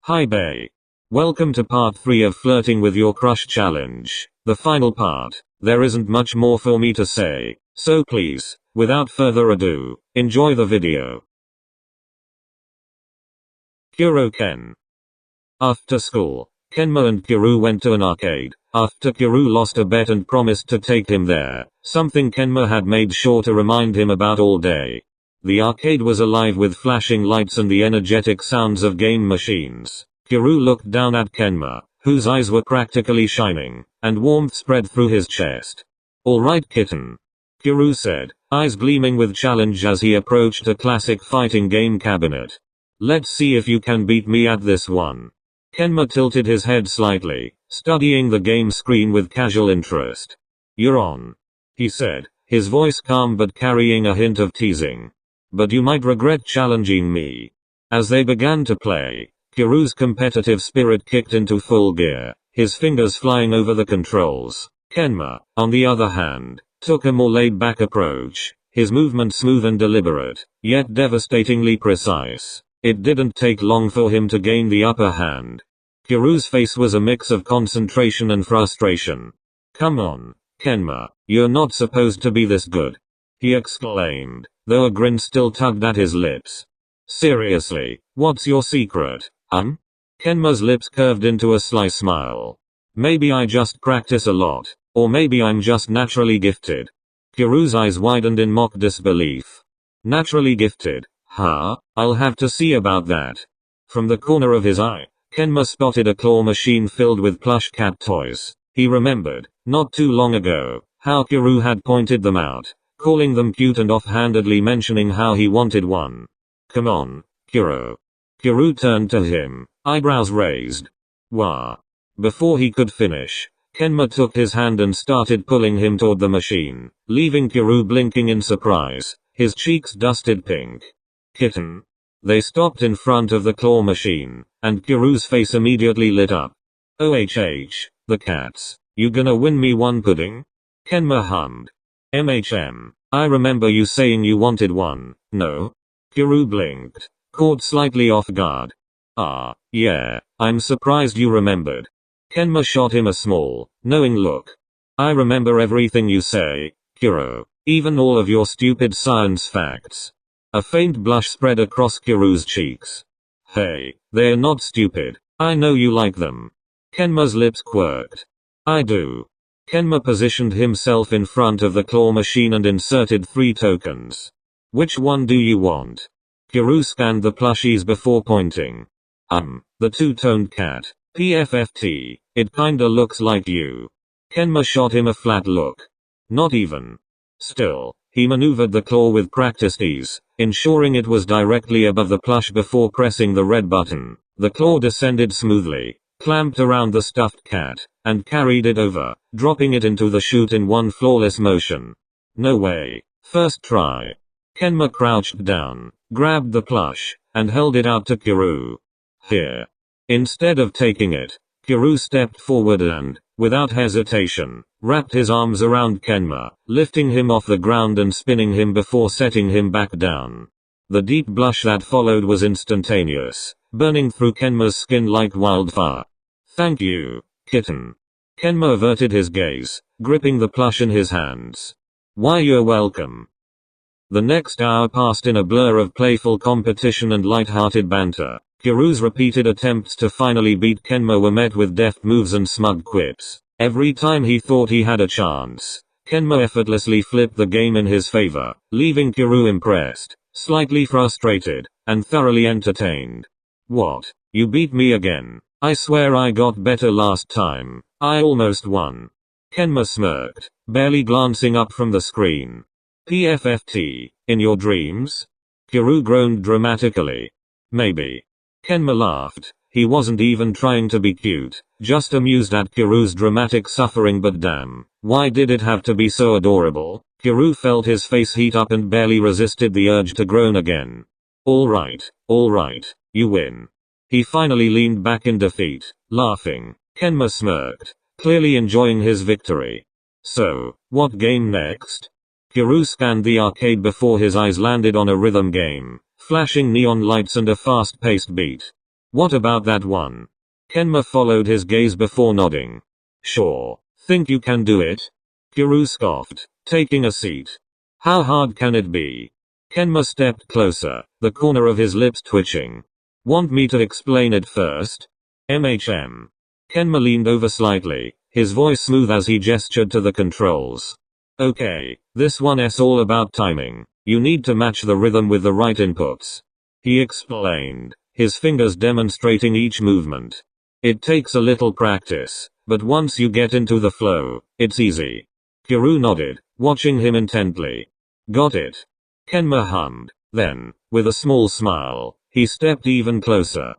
Hi bae. Welcome to part 3 of Flirting with Your Crush challenge. The final part. There isn't much more for me to say, so please, without further ado, enjoy the video. KuroKen. After school, Kenma and Kuro went to an arcade. After Kuro lost a bet and promised to take him there, something Kenma had made sure to remind him about all day. The arcade was alive with flashing lights and the energetic sounds of game machines. Kuro looked down at Kenma, whose eyes were practically shining, and warmth spread through his chest. "Alright kitten," Kuro said, eyes gleaming with challenge as he approached a classic fighting game cabinet. "Let's see if you can beat me at this one." Kenma tilted his head slightly, studying the game screen with casual interest. "You're on," he said, his voice calm but carrying a hint of teasing. "But you might regret challenging me." As they began to play, Kuro's competitive spirit kicked into full gear, his fingers flying over the controls. Kenma, on the other hand, took a more laid-back approach, his movements smooth and deliberate, yet devastatingly precise. It didn't take long for him to gain the upper hand. Kuro's face was a mix of concentration and frustration. "Come on, Kenma, you're not supposed to be this good," he exclaimed, though a grin still tugged at his lips. "Seriously, what's your secret, Kenma's lips curved into a sly smile. "Maybe I just practice a lot, or maybe I'm just naturally gifted." Kuro's eyes widened in mock disbelief. "Naturally gifted, huh? I'll have to see about that." From the corner of his eye, Kenma spotted a claw machine filled with plush cat toys. He remembered, not too long ago, how Kuro had pointed them out, calling them cute and offhandedly mentioning how he wanted one. "Come on, Kuro." Kuro turned to him, eyebrows raised. "Wah." Before he could finish, Kenma took his hand and started pulling him toward the machine, leaving Kuro blinking in surprise, his cheeks dusted pink. "Kitten." They stopped in front of the claw machine, and Kuro's face immediately lit up. "OHH, the cats. You gonna win me one pudding?" Kenma hummed. I remember you saying you wanted one, no?" Kuro blinked, caught slightly off guard. "Ah, yeah, I'm surprised you remembered." Kenma shot him a small, knowing look. "I remember everything you say, Kuro, even all of your stupid science facts." A faint blush spread across Kuro's cheeks. "Hey, they're not stupid. I know you like them." Kenma's lips quirked. "I do." Kenma positioned himself in front of the claw machine and inserted 3 tokens. "Which one do you want?" Kuro scanned the plushies before pointing. The two-toned cat. Pt.3, it kinda looks like you." Kenma shot him a flat look. "Not even." Still, he maneuvered the claw with practiced ease, ensuring it was directly above the plush before pressing the red button. The claw descended smoothly, clamped around the stuffed cat, and carried it over, dropping it into the chute in one flawless motion. "No way. First try." Kenma crouched down, grabbed the plush, and held it out to Kuro. "Here." Instead of taking it, Kuro stepped forward and, without hesitation, wrapped his arms around Kenma, lifting him off the ground and spinning him before setting him back down. The deep blush that followed was instantaneous, burning through Kenma's skin like wildfire. "Thank you, kitten." Kenma averted his gaze, gripping the plush in his hands. "Why, you're welcome." The next hour passed in a blur of playful competition and light-hearted banter. Kuro's repeated attempts to finally beat Kenma were met with deft moves and smug quips. Every time he thought he had a chance, Kenma effortlessly flipped the game in his favor, leaving Kuro impressed, slightly frustrated, and thoroughly entertained. "What? You beat me again? I swear I got better last time. I almost won." Kenma smirked, barely glancing up from the screen. "PFFT, in your dreams?" Kuro groaned dramatically. "Maybe." Kenma laughed. He wasn't even trying to be cute, just amused at Kuro's dramatic suffering, but damn, why did it have to be so adorable? Kuro felt his face heat up and barely resisted the urge to groan again. Alright, you win." He finally leaned back in defeat, laughing. Kenma smirked, clearly enjoying his victory. "So, what game next?" Kuro scanned the arcade before his eyes landed on a rhythm game, flashing neon lights and a fast-paced beat. What about that one? Kenma followed his gaze before nodding. Sure. Think you can do it? Kuru scoffed, taking a seat. How hard can it be? Kenma stepped closer, the corner of his lips twitching. Want me to explain it first? MHM. Kenma leaned over slightly, his voice smooth as he gestured to the controls. Okay, this one's all about timing. You need to match the rhythm with the right inputs. He explained, his fingers demonstrating each movement. It takes a little practice, but once you get into the flow, it's easy. Kuru nodded, watching him intently. Got it. Kenma hummed. Then, with a small smile, he stepped even closer.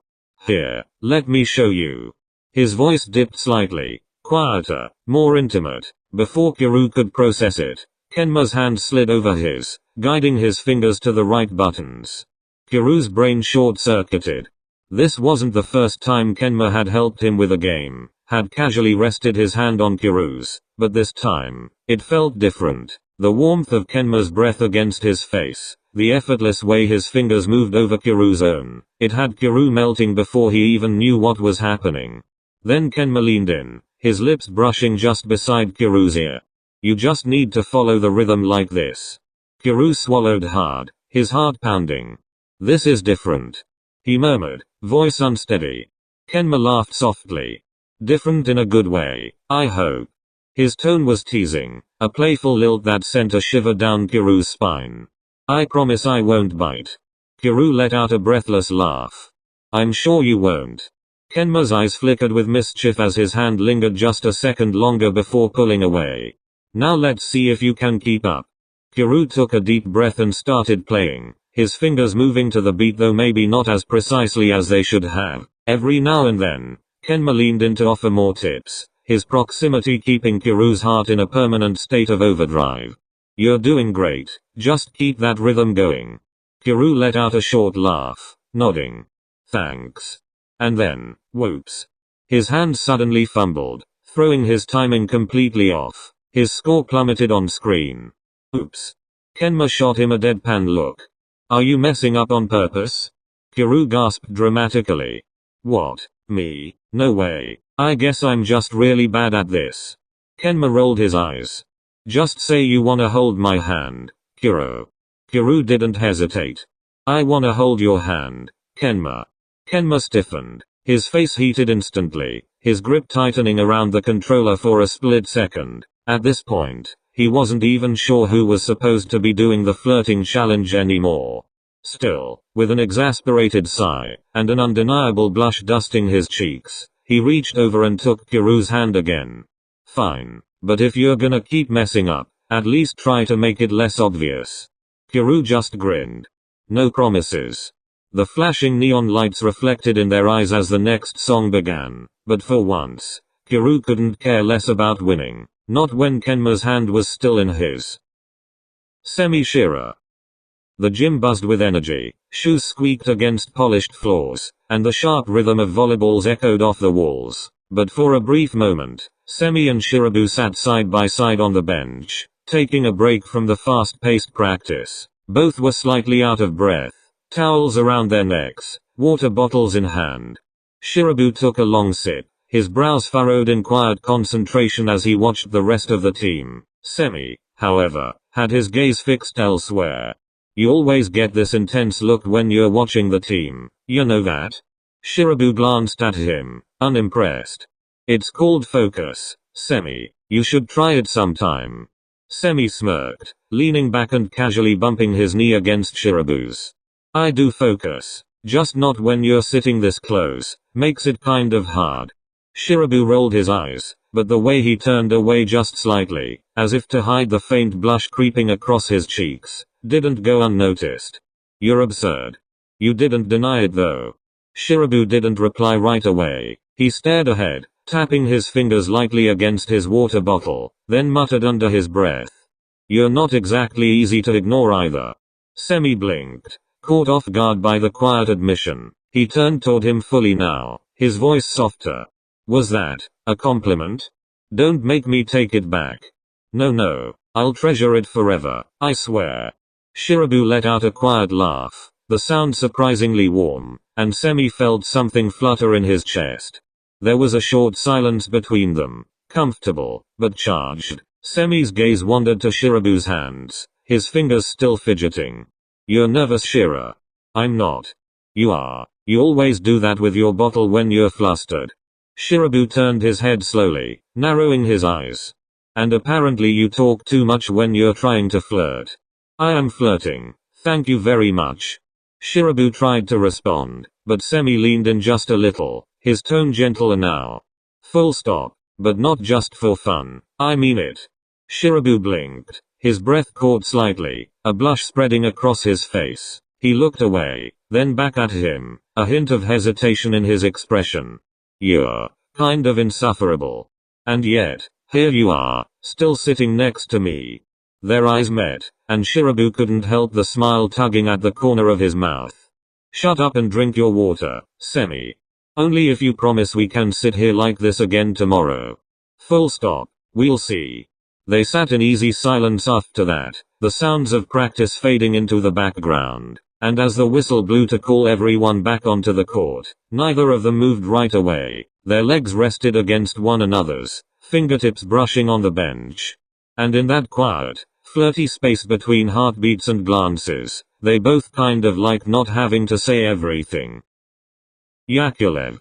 Here, let me show you. His voice dipped slightly, quieter, more intimate. Before Kuru could process it, Kenma's hand slid over his, guiding his fingers to the right buttons. Kuru's brain short-circuited. This wasn't the first time Kenma had helped him with a game, had casually rested his hand on Kuru's, but this time, it felt different. The warmth of Kenma's breath against his face, the effortless way his fingers moved over Kuru's own, it had Kuru melting before he even knew what was happening. Then Kenma leaned in, his lips brushing just beside Kuru's ear. You just need to follow the rhythm like this. Kuru swallowed hard, his heart pounding. This is different. He murmured, voice unsteady. Kenma laughed softly. Different in a good way, I hope. His tone was teasing, a playful lilt that sent a shiver down Kuru's spine. I promise I won't bite. Kuru let out a breathless laugh. I'm sure you won't. Kenma's eyes flickered with mischief as his hand lingered just a second longer before pulling away. Now let's see if you can keep up. Kuru took a deep breath and started playing, his fingers moving to the beat though maybe not as precisely as they should have. Every now and then, Kenma leaned in to offer more tips, his proximity keeping Kuru's heart in a permanent state of overdrive. You're doing great, just keep that rhythm going. Kuru let out a short laugh, nodding. Thanks. And then, whoops. His hand suddenly fumbled, throwing his timing completely off. His score plummeted on screen. Oops. Kenma shot him a deadpan look. Are you messing up on purpose? Kuru gasped dramatically. What, me? No way. I guess I'm just really bad at this. Kenma rolled his eyes. Just say you wanna hold my hand, Kuro. Kuru didn't hesitate. I wanna hold your hand, Kenma. Kenma stiffened. His face heated instantly, his grip tightening around the controller for a split second. At this point, he wasn't even sure who was supposed to be doing the flirting challenge anymore. Still, with an exasperated sigh, and an undeniable blush dusting his cheeks, he reached over and took Kuru's hand again. Fine, but if you're gonna keep messing up, at least try to make it less obvious. Kuru just grinned. No promises. The flashing neon lights reflected in their eyes as the next song began, but for once, Kuru couldn't care less about winning, not when Kenma's hand was still in his. SemiShira. The gym buzzed with energy, shoes squeaked against polished floors, and the sharp rhythm of volleyballs echoed off the walls. But for a brief moment, Semi and Shirabu sat side by side on the bench, taking a break from the fast-paced practice. Both were slightly out of breath, towels around their necks, water bottles in hand. Shirabu took a long sip, his brows furrowed in quiet concentration as he watched the rest of the team. Semi, however, had his gaze fixed elsewhere. You always get this intense look when you're watching the team, you know that? Shirabu glanced at him, unimpressed. It's called focus, Semi. You should try it sometime. Semi smirked, leaning back and casually bumping his knee against Shirabu's. I do focus, just not when you're sitting this close, makes it kind of hard. Shirabu rolled his eyes, but the way he turned away just slightly, as if to hide the faint blush creeping across his cheeks, didn't go unnoticed. You're absurd. You didn't deny it though. Shirabu didn't reply right away. He stared ahead, tapping his fingers lightly against his water bottle, then muttered under his breath. You're not exactly easy to ignore either. Semi blinked, caught off guard by the quiet admission. He turned toward him fully now, his voice softer. Was that a compliment? Don't make me take it back. No, I'll treasure it forever, I swear. Shirabu let out a quiet laugh, The sound surprisingly warm, and Semi felt something flutter in his chest. There was a short silence between them, comfortable, but charged. Semi's gaze wandered to Shirabu's hands, his fingers still fidgeting. You're nervous, Shira. I'm not. You are. You always do that with your bottle when you're flustered. Shirabu turned his head slowly, narrowing his eyes. And apparently you talk too much when you're trying to flirt. I am flirting, thank you very much. Shirabu tried to respond, but Semi leaned in just a little, his tone gentler now. Full stop, but not just for fun, I mean it. Shirabu blinked, his breath caught slightly, a blush spreading across his face. He looked away, then back at him, a hint of hesitation in his expression. You're kind of insufferable. And yet, here you are, still sitting next to me. Their eyes met, and Shirabu couldn't help the smile tugging at the corner of his mouth. Shut up and drink your water, Semi. Only if you promise we can sit here like this again tomorrow. Full stop, we'll see. They sat in easy silence after that, the sounds of practice fading into the background. And as the whistle blew to call everyone back onto the court, neither of them moved right away. Their legs rested against one another's, fingertips brushing on the bench. And in that quiet, flirty space between heartbeats and glances, they both kind of liked not having to say everything. YakuLev.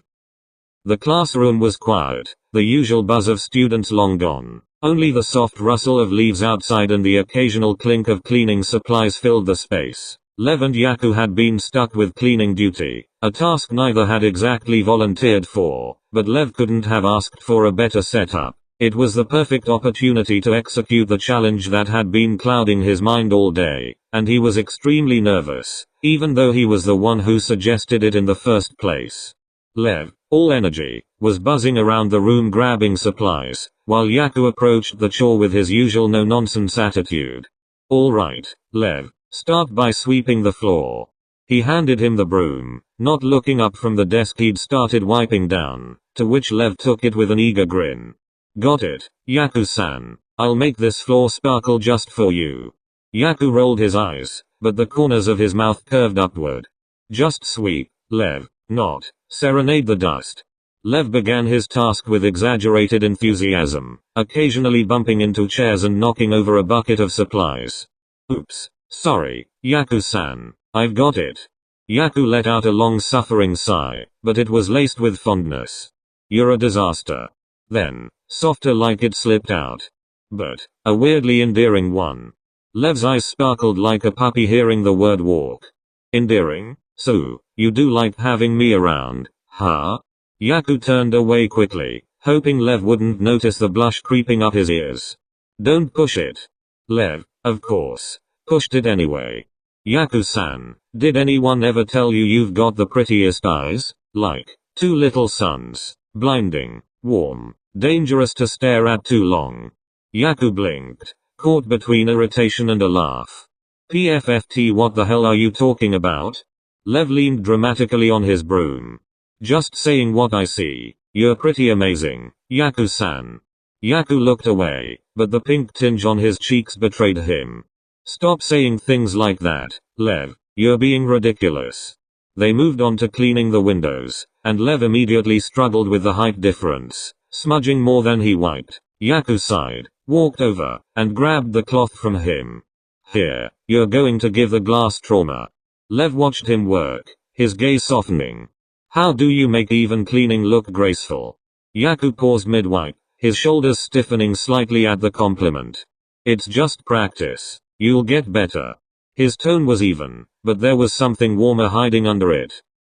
The classroom was quiet, the usual buzz of students long gone. Only the soft rustle of leaves outside and the occasional clink of cleaning supplies filled the space. Lev and Yaku had been stuck with cleaning duty, a task neither had exactly volunteered for, but Lev couldn't have asked for a better setup. It was the perfect opportunity to execute the challenge that had been clouding his mind all day, and he was extremely nervous, even though he was the one who suggested it in the first place. Lev, all energy, was buzzing around the room grabbing supplies, while Yaku approached the chore with his usual no-nonsense attitude. All right, Lev. Start by sweeping the floor. He handed him the broom, not looking up from the desk he'd started wiping down, to which Lev took it with an eager grin. Got it, Yaku-san. I'll make this floor sparkle just for you. Yaku rolled his eyes, but the corners of his mouth curved upward. Just sweep, Lev, not serenade the dust. Lev began his task with exaggerated enthusiasm, occasionally bumping into chairs and knocking over a bucket of supplies. Oops. Sorry, Yaku-san, I've got it. Yaku let out a long-suffering sigh, but it was laced with fondness. You're a disaster. Then, softer like it slipped out. But, a weirdly endearing one. Lev's eyes sparkled like a puppy hearing the word walk. Endearing? So, you do like having me around, huh? Yaku turned away quickly, hoping Lev wouldn't notice the blush creeping up his ears. Don't push it. Lev, of course. Pushed it anyway. Yaku-san, did anyone ever tell you you've got the prettiest eyes? Like, two little suns. Blinding, warm, dangerous to stare at too long. Yaku blinked, caught between irritation and a laugh. Pt.3, what the hell are you talking about? Lev leaned dramatically on his broom. Just saying what I see. You're pretty amazing, Yaku-san. Yaku looked away, but the pink tinge on his cheeks betrayed him. Stop saying things like that, Lev. You're being ridiculous. They moved on to cleaning the windows, and Lev immediately struggled with the height difference, smudging more than he wiped. Yaku sighed, walked over, and grabbed the cloth from him. Here, you're going to give the glass trauma. Lev watched him work, his gaze softening. How do you make even cleaning look graceful? Yaku paused mid-wipe, his shoulders stiffening slightly at the compliment. It's just practice. You'll get better. His tone was even, but there was something warmer hiding under it.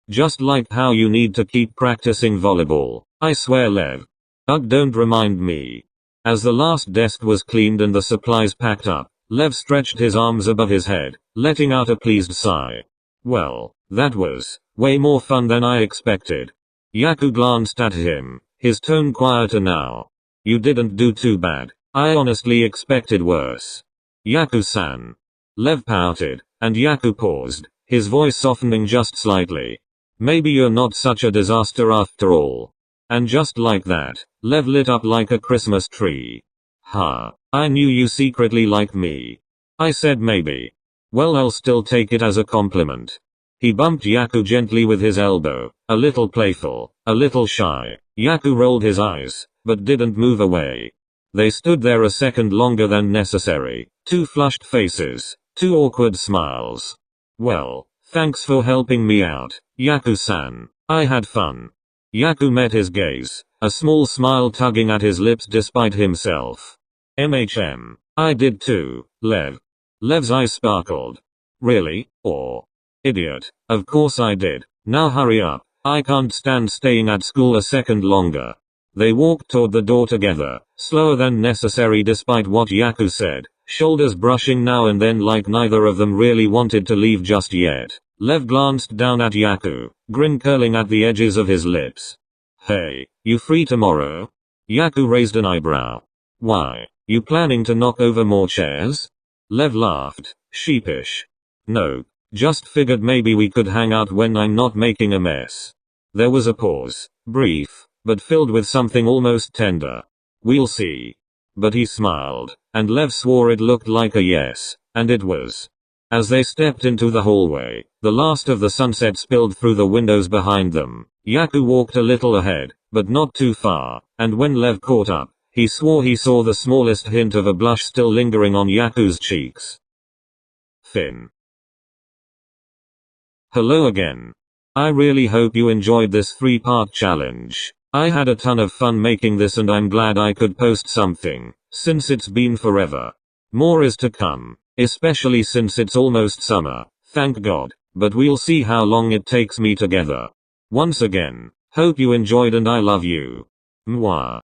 Just like how you need to keep practicing volleyball. I swear, Lev. Ugh, don't remind me. As the last desk was cleaned and the supplies packed up, Lev stretched his arms above his head, letting out a pleased sigh. Well, that was way more fun than I expected. Yaku glanced at him, his tone quieter now. You didn't do too bad. I honestly expected worse. Yaku-san. Lev pouted, and Yaku paused, his voice softening just slightly. Maybe you're not such a disaster after all. And just like that, Lev lit up like a Christmas tree. Ha, I knew you secretly liked me. I said maybe. Well, I'll still take it as a compliment. He bumped Yaku gently with his elbow, a little playful, a little shy. Yaku rolled his eyes, but didn't move away. They stood there a second longer than necessary. Two flushed faces, two awkward smiles. Well, thanks for helping me out, Yaku-san. I had fun. Yaku met his gaze, a small smile tugging at his lips despite himself. I did too, Lev. Lev's eyes sparkled. Really? Or? Idiot. Of course I did. Now hurry up. I can't stand staying at school a second longer. They walked toward the door together, slower than necessary despite what Yaku said, shoulders brushing now and then like neither of them really wanted to leave just yet. Lev glanced down at Yaku, grin curling at the edges of his lips. Hey, you free tomorrow? Yaku raised an eyebrow. Why, you planning to knock over more chairs? Lev laughed, sheepish. No, just figured maybe we could hang out when I'm not making a mess. There was a pause, brief, but filled with something almost tender. We'll see. But he smiled, and Lev swore it looked like a yes, and it was. As they stepped into the hallway, the last of the sunset spilled through the windows behind them. Yaku walked a little ahead, but not too far, and when Lev caught up, he swore he saw the smallest hint of a blush still lingering on Yaku's cheeks. Finn. Hello again. I really hope you enjoyed this 3-part challenge. I had a ton of fun making this and I'm glad I could post something, since it's been forever. More is to come, especially since it's almost summer, thank God, but we'll see how long it takes me to gather. Once again, hope you enjoyed and I love you. Mwah.